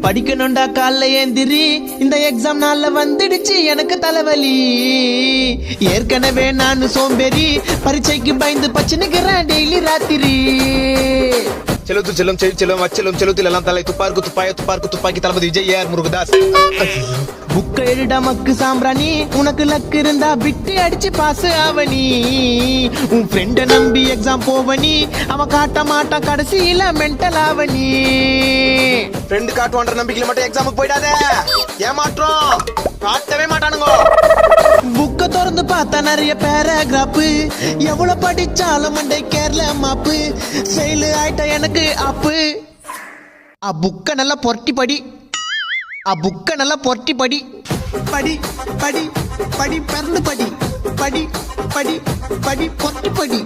படிக்கணும்டா காலைல ஏந்திரி, இந்த எக்ஸாம் நாள்ல வந்துடுச்சு எனக்கு தலைவலி. ஏற்கனவே நான் சோம்பேறி, பரீட்சைக்கு பயந்து பச்சனுக்கிறேன் டெய்லி ராத்திரி. செலுத்து செல்லும் செல்லும் அச்செல்லும் செலுத்தில் எல்லாம் தலை துப்பாருக்கு துப்பாக்கி தளபதி விஜய் ஆர் முருகதாஸ். புக்க எழுடா மக்கு சாம்பிராணி, உனக்கு லக்கு இருந்தா விட்டு அடிச்சு பாஸ் ஆவணி. உன் ஃப்ரெண்ட நம்பி எக்ஸாம் போவனி, அவன் காட்ட மாட்டான் கடைசியில மென்டல் ஆவணி. ஃப்ரெண்ட் காட்டுவான்ற நம்பிக்கையில மட்டும் எக்ஸாமுக்கு போயிடாத, ஏமாற்றம் காட்டவே மாட்டானுங்க. புக்க திறந்து பார்த்தா நிறைய பேராகிராஃப், எவ்வளவு படிச்சாலும் மண்டை கேரள மாப்பு. செயலு ஆயிட்ட எனக்கு அப்பு. புக்க நல்லா பொரட்டி படி, புக்க நல்லா பொரட்டி படி. படி படி படி பறந்து படி, படி படி படி பொரட்டி படி.